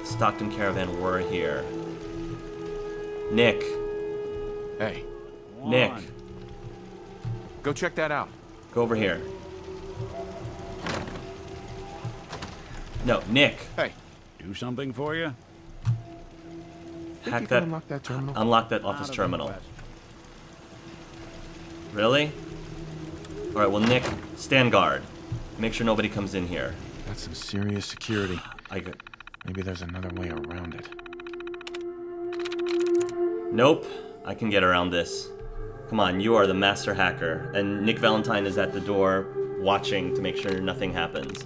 Stockton Caravan were here. Nick. Hey. Nick. Go check that out. Go over here. No, Nick. Hey. Do something for you? Hack that. Unlock that terminal. Unlock that office terminal. Really? Alright, well, Nick, stand guard. Make sure nobody comes in here. That's some serious security. Maybe there's another way around it. Nope. I can get around this. Come on, you are the master hacker. And Nick Valentine is at the door watching to make sure nothing happens.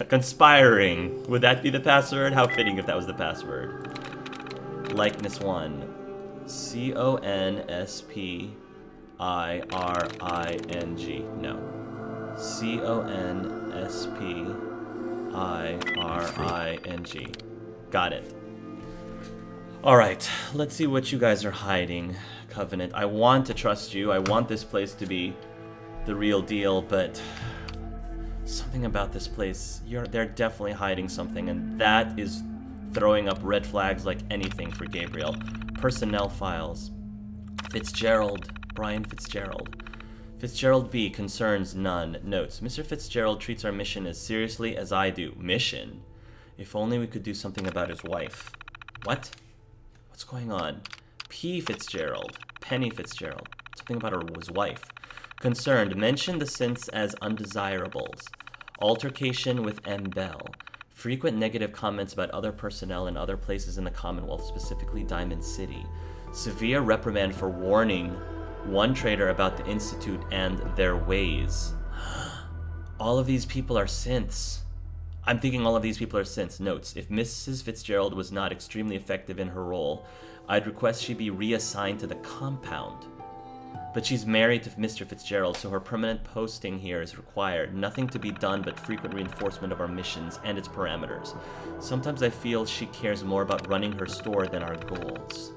Conspiring. Would that be the password? How fitting if that was the password. Likeness 1. CONSPIRING. No. CONSPIRING. Got it. Alright, let's see what you guys are hiding, Covenant. I want to trust you. I want this place to be the real deal, but something about this place, they're definitely hiding something, and that is throwing up red flags like anything for Gabriel. Personnel files. Fitzgerald. Brian Fitzgerald. Fitzgerald B. Concerns none. Notes. Mr. Fitzgerald treats our mission as seriously as I do. Mission? If only we could do something about his wife. What? What's going on? P. Fitzgerald. Penny Fitzgerald. Something about his wife. Concerned. Mention the synths as undesirables. Altercation with M. Bell. Frequent negative comments about other personnel in other places in the Commonwealth, specifically Diamond City. Severe reprimand for warning one trader about the Institute and their ways. All of these people are synths. I'm thinking all of these people are synths. Notes. If Mrs. Fitzgerald was not extremely effective in her role, I'd request she be reassigned to the compound. But she's married to Mr. Fitzgerald, so her permanent posting here is required. Nothing to be done but frequent reinforcement of our missions and its parameters. Sometimes I feel she cares more about running her store than our goals.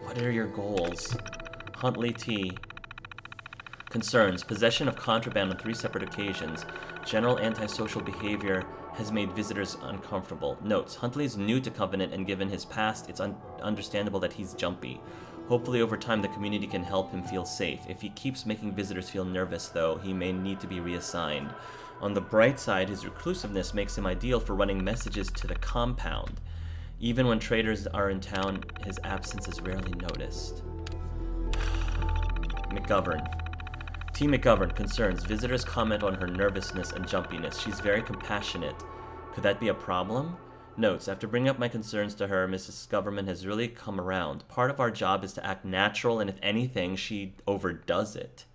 What are your goals? Huntley T. Concerns. Possession of contraband on 3 separate occasions. General antisocial behavior has made visitors uncomfortable. Notes. Huntley is new to Covenant, and given his past, it's understandable that he's jumpy. Hopefully over time the community can help him feel safe. If he keeps making visitors feel nervous, though, he may need to be reassigned. On the bright side, his reclusiveness makes him ideal for running messages to the compound. Even when traders are in town, his absence is rarely noticed. McGovern. T. McGovern. Concerns. Visitors comment on her nervousness and jumpiness. She's very compassionate. Could that be a problem? Notes. After bringing up my concerns to her, Mrs. Government has really come around. Part of our job is to act natural, and if anything, she overdoes it.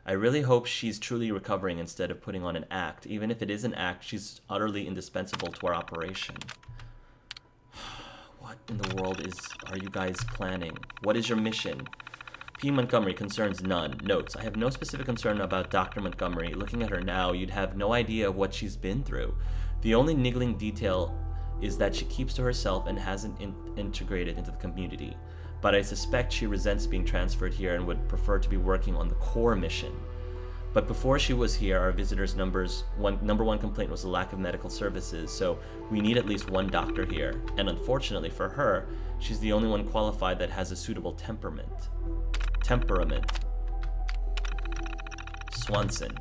I really hope she's truly recovering instead of putting on an act. Even if it is an act, she's utterly indispensable to our operation. What in the world are you guys planning? What is your mission? P. Montgomery. Concerns none. Notes. I have no specific concern about Dr. Montgomery. Looking at her now, you'd have no idea of what she's been through. The only niggling detail is that she keeps to herself and hasn't integrated into the community. But I suspect she resents being transferred here and would prefer to be working on the core mission. But before she was here, our visitors' number one complaint was the lack of medical services, so we need at least one doctor here. And unfortunately for her, she's the only one qualified that has a suitable temperament. Swanson.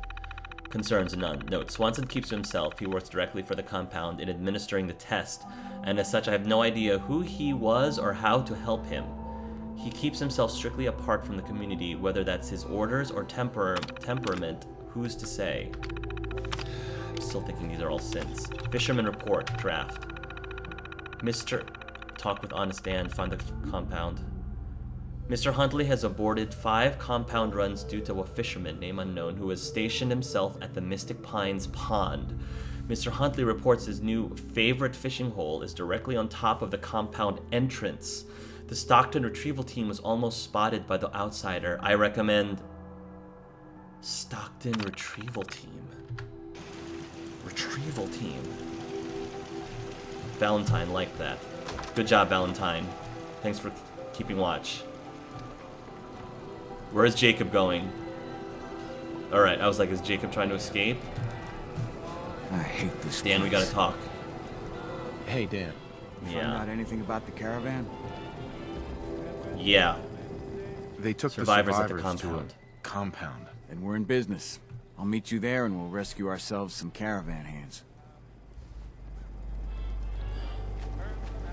Concerns none. Note, Swanson keeps to himself. He works directly for the compound in administering the test, and as such I have no idea who he was or how to help him. He keeps himself strictly apart from the community, whether that's his orders or temperament, who's to say? I'm still thinking these are all synths. Fisherman report, draft. Mr. Talk with Honest Dan, find the compound. Mr. Huntley has aborted 5 compound runs due to a fisherman, name unknown, who has stationed himself at the Mystic Pines Pond. Mr. Huntley reports his new favorite fishing hole is directly on top of the compound entrance. The Stockton retrieval team was almost spotted by the outsider. I recommend Stockton retrieval team. Retrieval team. Valentine liked that. Good job, Valentine. Thanks for keeping watch. Where is Jacob going? Alright, I was like, is Jacob trying to escape? I hate this Dan, we place. gotta talk. Hey, Dan. Find Yeah. out anything about the caravan? Yeah. They took Survivors the at the survivors to a compound. compound. Then we're in business. I'll meet you there and we'll rescue ourselves some caravan hands.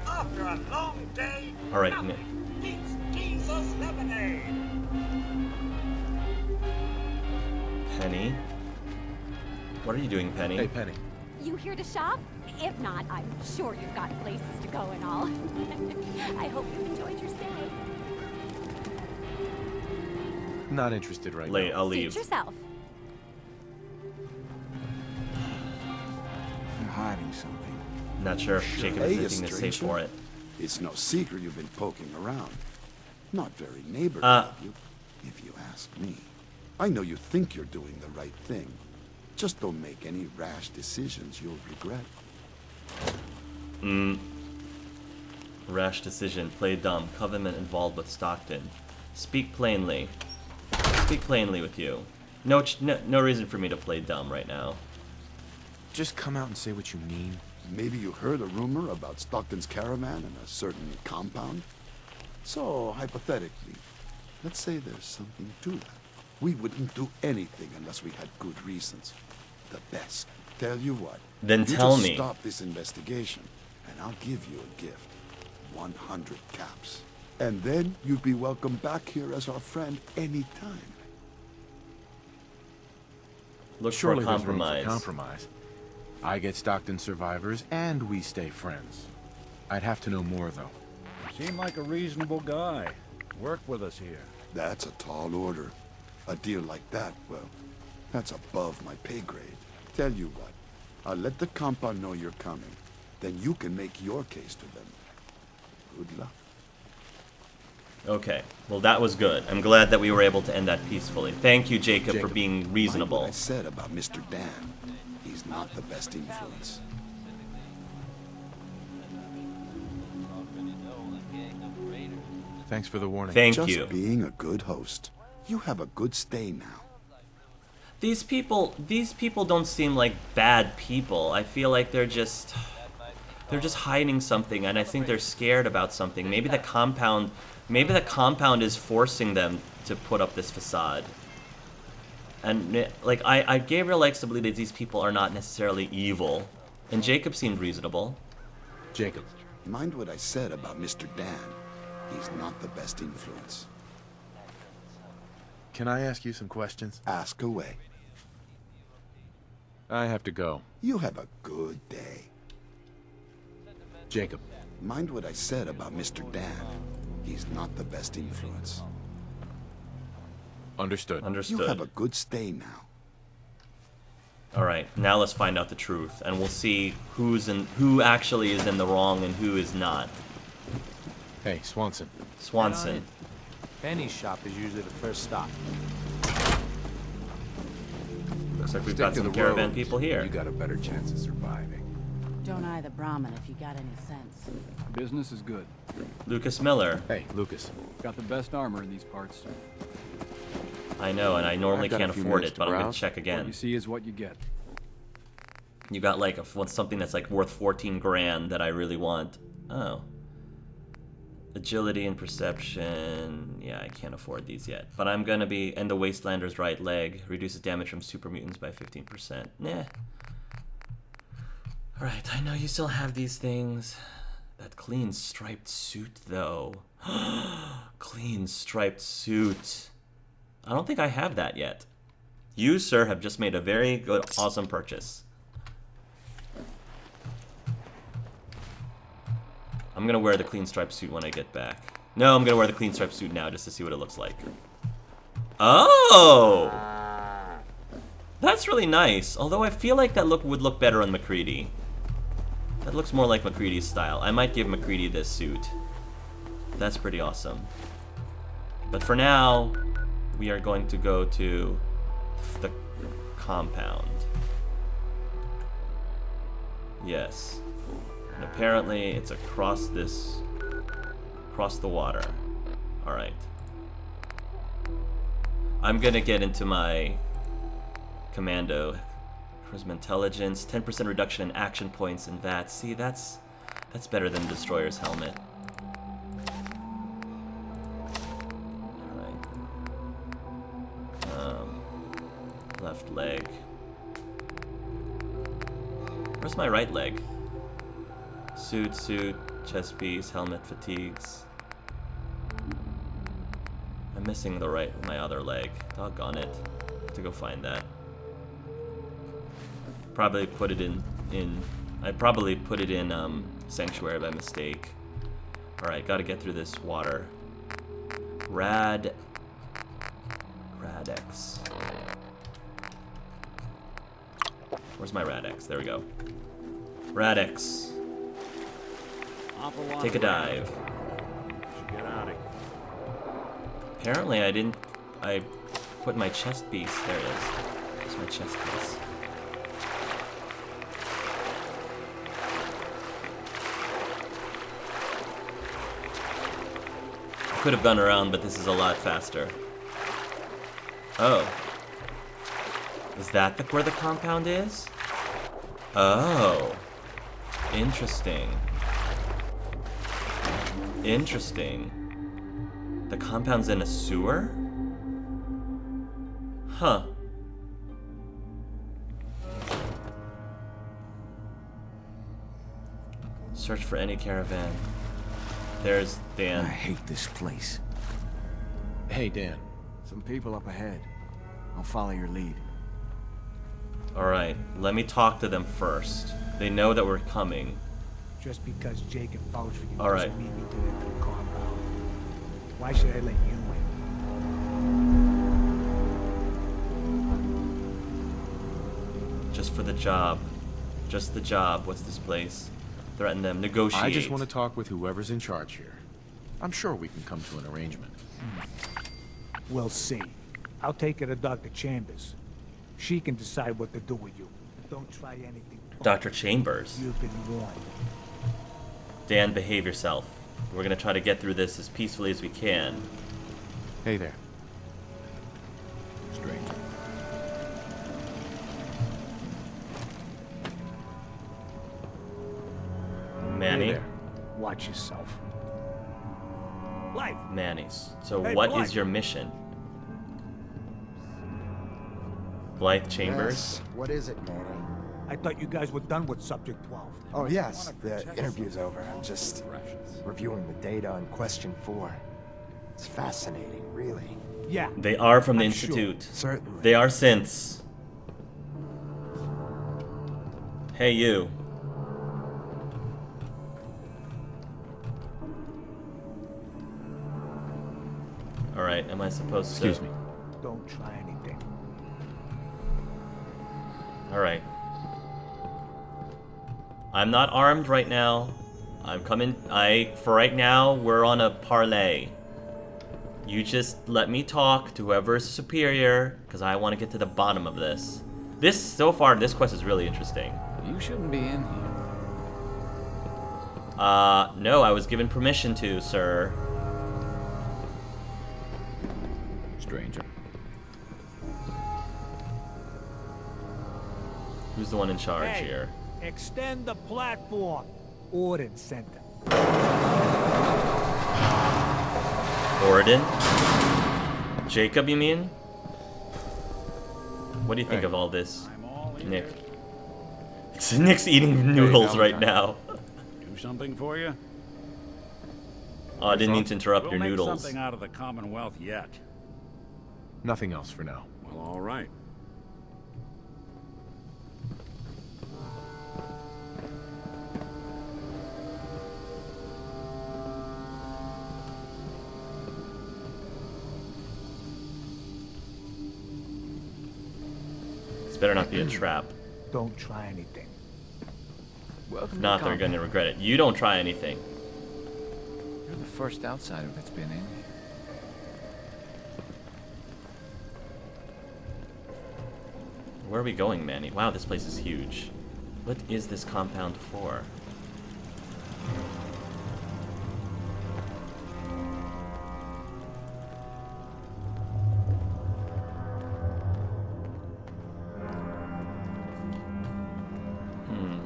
After a long day, All right. nothing beats Jesus lemonade. Penny. What are you doing, Penny? Hey, Penny. You here to shop? If not, I'm sure you've got places to go and all. I hope you enjoyed your stay. Not interested right now. I'll Suit leave. yourself. You're hiding something. Not sure if Jacob Hey, is anything to say stranger. for it. It's no secret you've been poking around. Not very neighborly Uh. of you, if you ask me. I know you think you're doing the right thing. Just don't make any rash decisions you'll regret. Rash decision. Play dumb. Covenant involved with Stockton. Speak plainly. Speak plainly with you. No reason for me to play dumb right now. Just come out and say what you mean. Maybe you heard a rumor about Stockton's caravan in a certain compound? So, hypothetically, let's say there's something to that. We wouldn't do anything unless we had good reasons. The best. Tell you what. Then you tell just me. Stop this investigation, and I'll give you a gift. 100 caps. And then you'd be welcome back here as our friend anytime. Look Surely for a there's room compromise. for compromise. I get Stockton survivors, and we stay friends. I'd have to know more, though. Seem like a reasonable guy. Work with us here. That's a tall order. A deal like that, well, that's above my pay grade. Tell you what, I'll let the compound know you're coming. Then you can make your case to them. Good luck. Okay. Well, that was good. I'm glad that we were able to end that peacefully. Thank you, Jacob, for Jacob, being Mind reasonable. what I said about Mr. Dan. He's not the best influence. Thanks for the warning. Thank Just you. being a good host. You have a good stay now. These people don't seem like bad people. I feel like they're just hiding something, and I think they're scared about something. Maybe the compound is forcing them to put up this facade. And like Gabriel likes to believe that these people are not necessarily evil, and Jacob seemed reasonable. Jacob. Mind what I said about Mr. Dan. He's not the best influence. Can I ask you some questions? Ask away. I have to go. You have a good day. Jacob. Mind what I said about Mr. Dan. He's not the best influence. Understood. Understood. You have a good stay now. All right, now let's find out the truth, and we'll see who actually is in the wrong and who is not. Hey, Swanson. Swanson. Penny's shop is usually the first stop. Looks like we've got some caravan people here. You got a better chance of surviving. Don't eye the Brahmin if you got any sense. Business is good. Lucas Miller. Hey, Lucas. Got the best armor in these parts. I know, and I normally I've got a can't few afford minutes it, but I'm gonna browse. check What again. you see is what you get. You got like something that's like worth 14 grand that I really want. Oh. Agility and perception. Yeah, I can't afford these yet. But I'm gonna be. And the Wastelander's right leg reduces damage from super mutants by 15%. Nah. Alright, I know you still have these things. That clean striped suit, though. Clean striped suit. I don't think I have that yet. You, sir, have just made a very good, awesome purchase. I'm gonna wear the clean striped suit when I get back. No, I'm gonna wear the clean striped suit now just to see what it looks like. Oh! That's really nice. Although I feel like that would look better on McCready. That looks more like McCready's style. I might give McCready this suit. That's pretty awesome. But for now, we are going to go to the compound. Yes. And apparently it's across the water. Alright. I'm gonna get into my commando. Charisma intelligence, 10% reduction in action points and that. See, that's That's better than Destroyer's helmet. Alright. Left leg. Where's my right leg? Suit, chest piece, helmet, fatigues. I'm missing my other leg. Doggone it. Have to go find that. Probably put it in I probably put it in Sanctuary by mistake. Alright, gotta get through this water. Radex. Where's my Radex? There we go. Radex. Take a dive. Should get out of here. Apparently I put my chest piece. There it is. There's my chest piece. I could have gone around, but this is a lot faster. Oh. Is that where the compound is? Oh. Interesting. Interesting. The compound's in a sewer? Huh. Search for any caravan. There's Dan. I hate this place. Hey, Dan. Some people up ahead. I'll follow your lead. Alright, let me talk to them first. They know that we're coming. Just because Jacob vouched for you All right. doesn't mean we did it to the compound. Why should I let you in? Just for the job. Just the job. What's this place? Threaten them. Negotiate. I just want to talk with whoever's in charge here. I'm sure we can come to an arrangement. We'll see. I'll take her to Dr. Chambers. She can decide what to do with you. Don't try anything. Dr. Chambers. You've been warned. Dan, behave yourself. We're gonna try to get through this as peacefully as we can. Hey there. Stranger. Manny. Hey there. Watch yourself. Life. Manny. So Hey, what boy. is your mission? Blythe Chambers? Yes. What is it, Manny? I thought you guys were done with Subject 12. Oh, yes. The interview's over. I'm just reviewing the data on Question 4. It's fascinating, really. Yeah. They are from the I'm sure. Institute. Certainly. They are synths. Hey, you. Alright, am I supposed to... Excuse me. Don't try anything. Alright. I'm not armed right now. I'm coming... For right now, we're on a parlay. You just let me talk to whoever's superior, because I want to get to the bottom of this. So far, this quest is really interesting. You shouldn't be in here. No, I was given permission to, sir. Stranger. Who's the one in charge Hey, here? extend the platform. Ordnance Center. Orden? Jacob, you mean? What do you think of all this, Nick? Nick's eating noodles right now. Do something for you? Oh, I didn't mean to interrupt We'll your make noodles. something out of the Commonwealth yet. Nothing else for now. Well, all right. This better not be a trap. Don't try anything. Welcome If not, to they're the gonna regret it. You don't try anything. compound. You're the first outsider that's been in here. Where are we going, Manny? Wow, this place is huge. What is this compound for?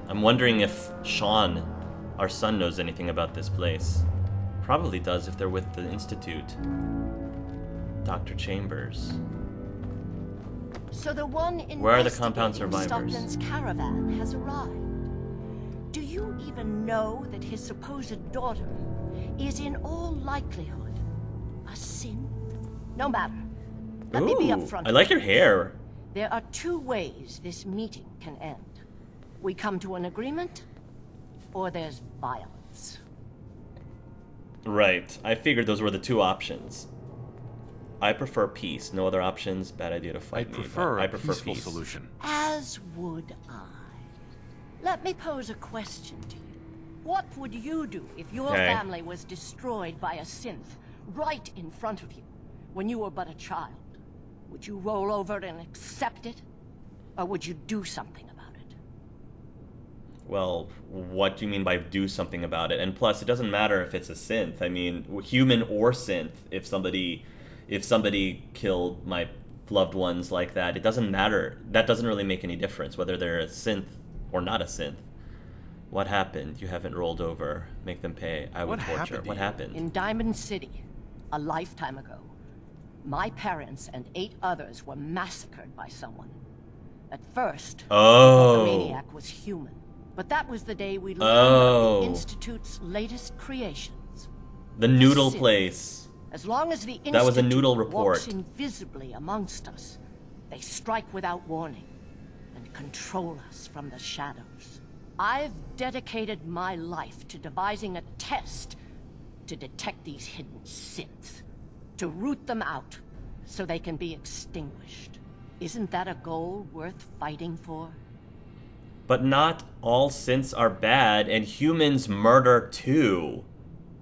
I'm wondering if Sean, our son knows anything about this place. Probably does if they're with the Institute. Dr. Chambers. So the one Where are the compound investigating survivors? Stockton's caravan has arrived. Do you even know that his supposed daughter is in all likelihood a synth? No matter. Let me be upfront. I like your hair. There are two ways this meeting can end. We come to an agreement, or there's violence. Right. I figured those were the two options. I prefer peace. No other options. Bad idea to fight I me. prefer I a prefer peaceful peace. solution. As would I. Let me pose a question to you. What would you do if your family was destroyed by a synth right in front of you when you were but a child? Would you roll over and accept it? Or would you do something about it? Well, what do you mean by do something about it? And plus, it doesn't matter if it's a synth. I mean, human or synth. If somebody killed my loved ones like that, it doesn't matter. That doesn't really make any difference whether they're a synth or not a synth. What happened? You haven't rolled over. Make them pay. I would torture. What happened? In Diamond City, a lifetime ago, my parents and 8 others were massacred by someone. At first, the maniac was human. But that was the day we learned of the Institute's latest creations. The noodle place. As long as the Institute that was a noodle report. walks invisibly amongst us, they strike without warning and control us from the shadows. I've dedicated my life to devising a test to detect these hidden synths, to root them out so they can be extinguished. Isn't that a goal worth fighting for? But not all synths are bad, and humans murder too.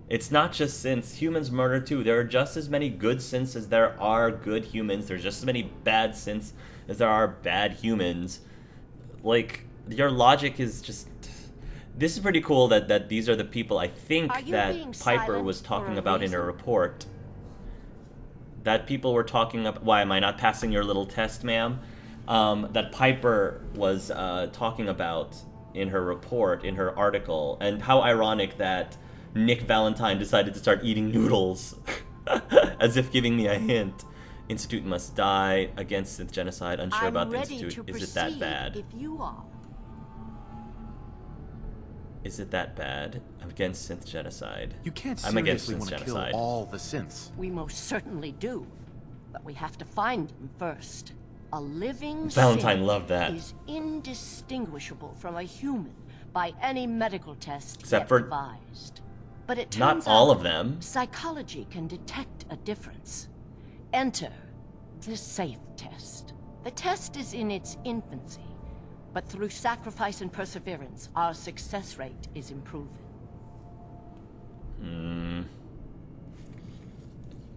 It's not just synths. Humans murder too. There are just as many good synths as there are good humans. There's just as many bad synths as there are bad humans. Like, your logic is just... This is pretty cool that these are the people I think that Piper was talking about in her report. That people were talking about... Why, am I not passing your little test, ma'am? That Piper was talking about in her report, in her article. And how ironic that Nick Valentine decided to start eating noodles. As if giving me a hint. Institute must die against synth genocide. Unsure about the Institute. Is it that bad? If you are. Is it that bad? I'm against synth genocide. You can't I'm against seriously synth want to genocide. kill all the synths. We most certainly do. But we have to find them first. A living Valentine synth loved that. is indistinguishable from a human by any medical test Except yet for devised. But it turns not all out of them. Psychology can detect a difference. Enter the SAFE test. The test is in its infancy, but through sacrifice and perseverance, our success rate is improving.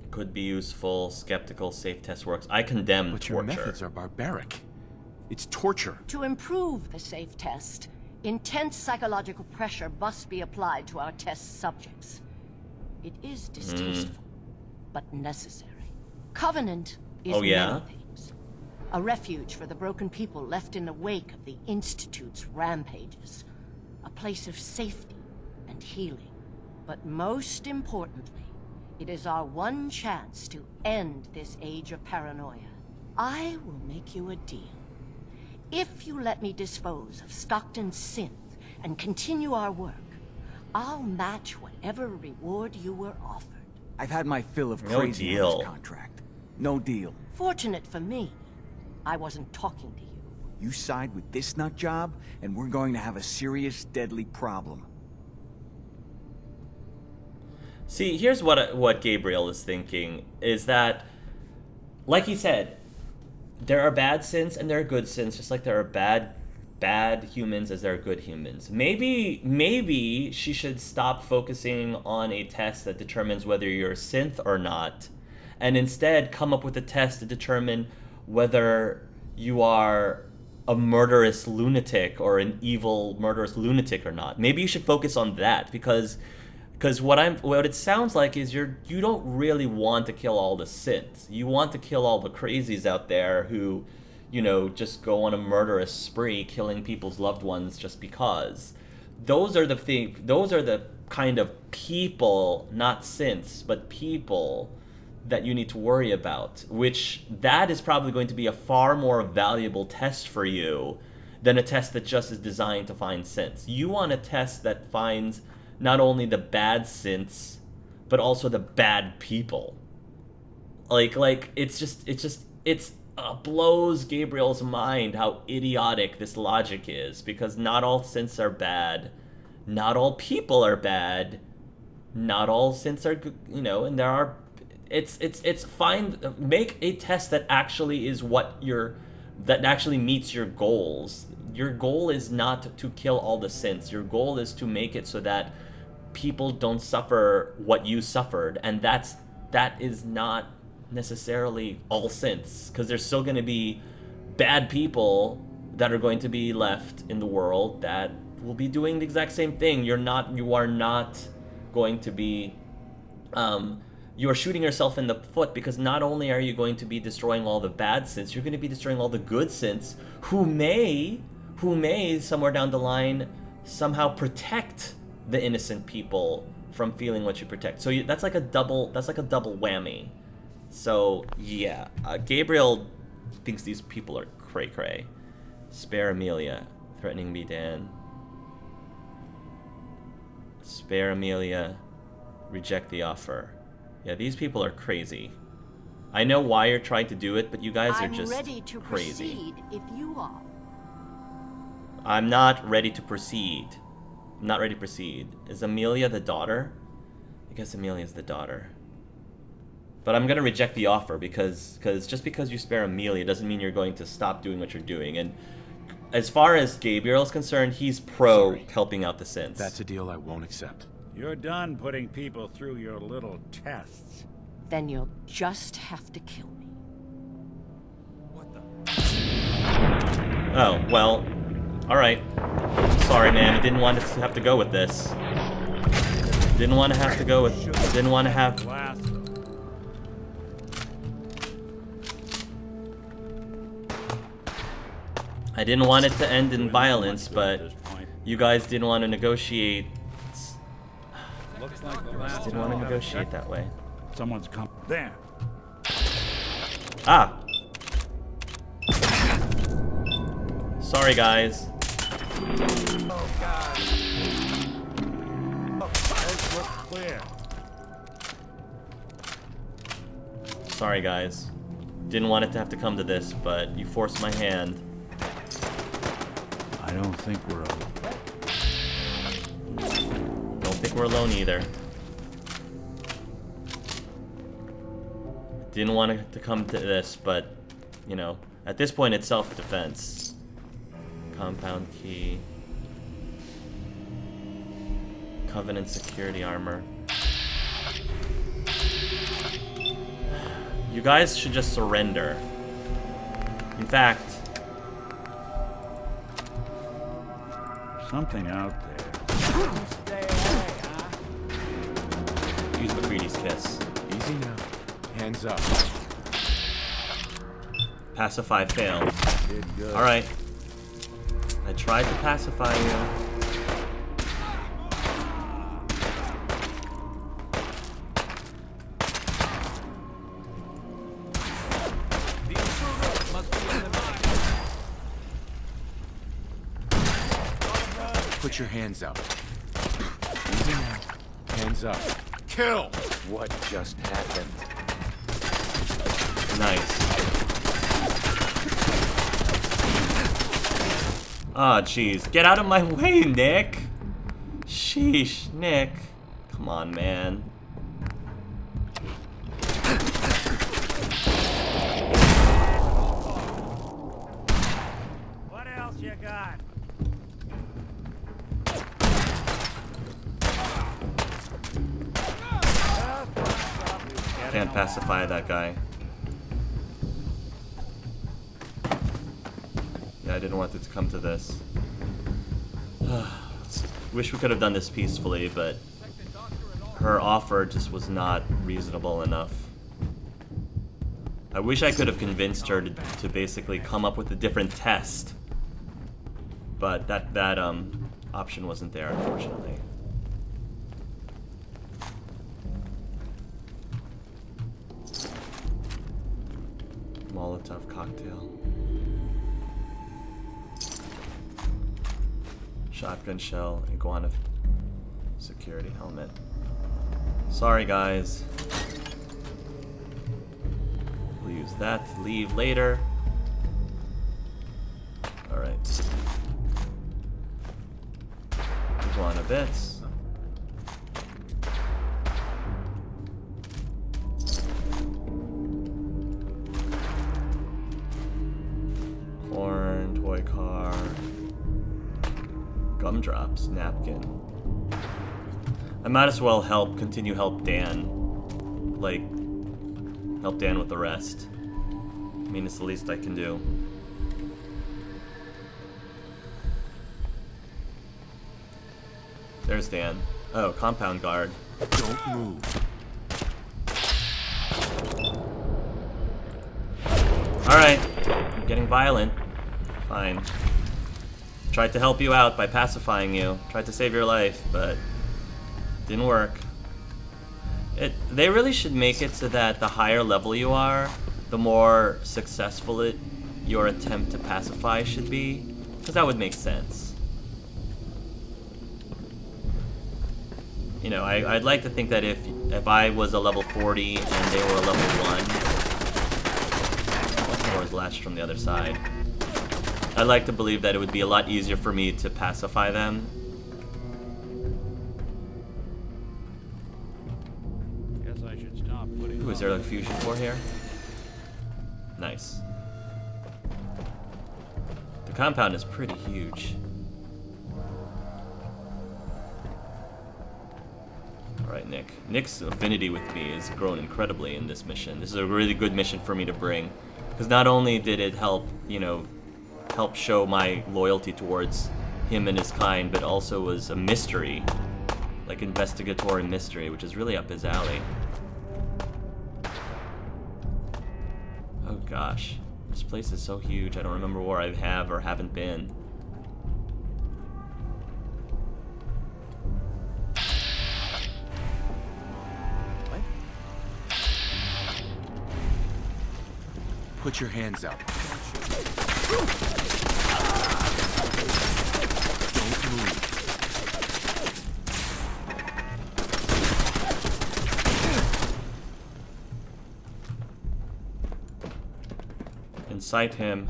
Could be useful. Skeptical. Safe test works. I condemn But torture. your methods are barbaric. It's torture. To improve the SAFE test, intense psychological pressure must be applied to our test subjects. It is distasteful, but necessary. Covenant is many things. A refuge for the broken people left in the wake of the Institute's rampages. A place of safety and healing. But most importantly, it is our one chance to end this age of paranoia. I will make you a deal. If you let me dispose of Stockton's synth and continue our work, I'll match whatever reward you were offered. I've had my fill of No crazy deal. on this contract. No deal. Fortunate for me, I wasn't talking to you. You side with this nut job, and we're going to have a serious, deadly problem. See, here's what Gabriel is thinking, is that, like he said, there are bad synths and there are good synths, just like there are bad humans as there are good humans. Maybe she should stop focusing on a test that determines whether you're a synth or not, and instead come up with a test to determine whether you are a murderous lunatic or an evil murderous lunatic or not. Maybe you should focus on that, because what it sounds like is you don't really want to kill all the synths. You want to kill all the crazies out there who, just go on a murderous spree, killing people's loved ones just because. those are the kind of people, not synths, but people that you need to worry about, which that is probably going to be a far more valuable test for you than a test that just is designed to find synths. You want a test that finds not only the bad synths, but also the bad people. Like it blows Gabriel's mind how idiotic this logic is, because not all synths are bad, not all people are bad, not all synths are good, you know, and there are. It's fine. Make a test that actually is that actually meets your goals. Your goal is not to kill all the synths. Your goal is to make it so that people don't suffer what you suffered, and that is not necessarily all synths, because there's still going to be bad people that are going to be left in the world that will be doing the exact same thing. You are not going to be you are shooting yourself in the foot, because not only are you going to be destroying all the bad synths, you're going to be destroying all the good synths who may somewhere down the line somehow protect the innocent people from feeling what you protect. So that's like a double whammy. So yeah, Gabriel thinks these people are cray-cray. Spare Amelia, threatening me, Dan. Spare Amelia, reject the offer. Yeah, these people are crazy. I know why you're trying to do it, but you guys are just I'm ready to crazy. proceed if you are. I'm not ready to proceed. I'm not ready to proceed. Is Amelia the daughter? I guess Amelia's the daughter. But I'm gonna reject the offer, because just because you spare Amelia doesn't mean you're going to stop doing what you're doing. And as far as Gabriel's concerned, he's pro helping out the synths. That's a deal I won't accept. You're done putting people through your little tests. Then you'll just have to kill me. Oh, well, alright. Sorry, man, I didn't want to have to go with this. Didn't want to have to go with... Didn't want to have... I didn't want it to end in violence, but you guys didn't want to negotiate... Looks like the last Didn't want to negotiate that way. Someone's come there. Ah! Sorry, guys. Oh God! Those look clear. Sorry, guys. Didn't want it to have to come to this, but you forced my hand. I don't think we're alone. Don't think we're alone either. Didn't want it to come to this, but, you know, at this point it's self-defense. Compound key. Covenant security armor. You guys should just surrender. In fact... Something out there. Stay away, huh? Use McCready's kiss. Easy now. Hands up. Pacify failed. Did good. Alright. I tried to pacify you. Put your hands out. Easy now. Hands up. Kill! What just happened? Nice. Ah, jeez. Get out of my way, Nick! Sheesh, Nick. Come on, man. What else you got? Can't pacify that guy. Yeah, I didn't want it to come to this. Wish we could have done this peacefully, but her offer just was not reasonable enough. I wish I could have convinced her to basically come up with a different test. But that option wasn't there, unfortunately. Molotov cocktail. Shotgun shell, iguana security helmet. Sorry guys. We'll use that to leave later. Alright. Iguana bits. Corn, toy car. Gumdrops, napkin. I might as well continue help Dan. Like, help Dan with the rest. I mean, it's the least I can do. There's Dan. Oh, compound guard. Don't move. Alright. I'm getting violent. Fine. Tried to help you out by pacifying you. Tried to save your life, but didn't work. They really should make it so that the higher level you are, the more successful your attempt to pacify should be. Because that would make sense. You know, I'd like to think that if I was a level 40 and they were a level 1, or was latched from the other side, I'd like to believe that it would be a lot easier for me to pacify them. Guess I should stop putting. Ooh, is there like a fusion core here? Nice. The compound is pretty huge. Alright, Nick. Nick's affinity with me has grown incredibly in this mission. This is a really good mission for me to bring. Because not only did it help, you know, help show my loyalty towards him and his kind, but also was a mystery. Like investigatory mystery, which is really up his alley. Oh gosh. This place is so huge, I don't remember where I have or haven't been. Put your hands up. Don't move. Incite him.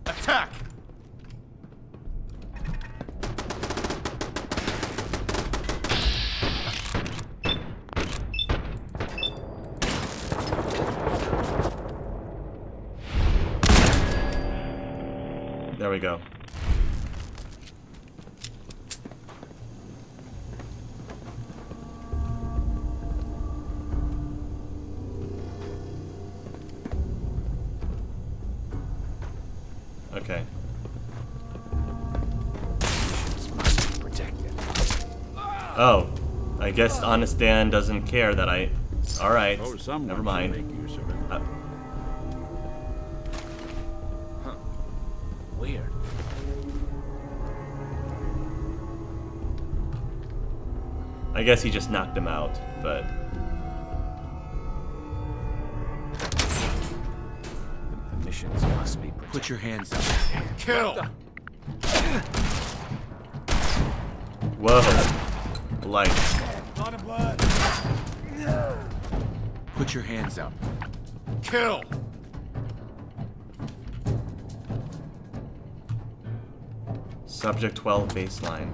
Attack! There we go. Okay. Oh, I guess Honest Dan doesn't care that I... Alright, never mind. Weird. I guess he just knocked him out, but... The missions must be protected. Put your hands up. Kill! Whoa. Light. Lot of blood. Put your hands up. Kill! Subject 12 baseline.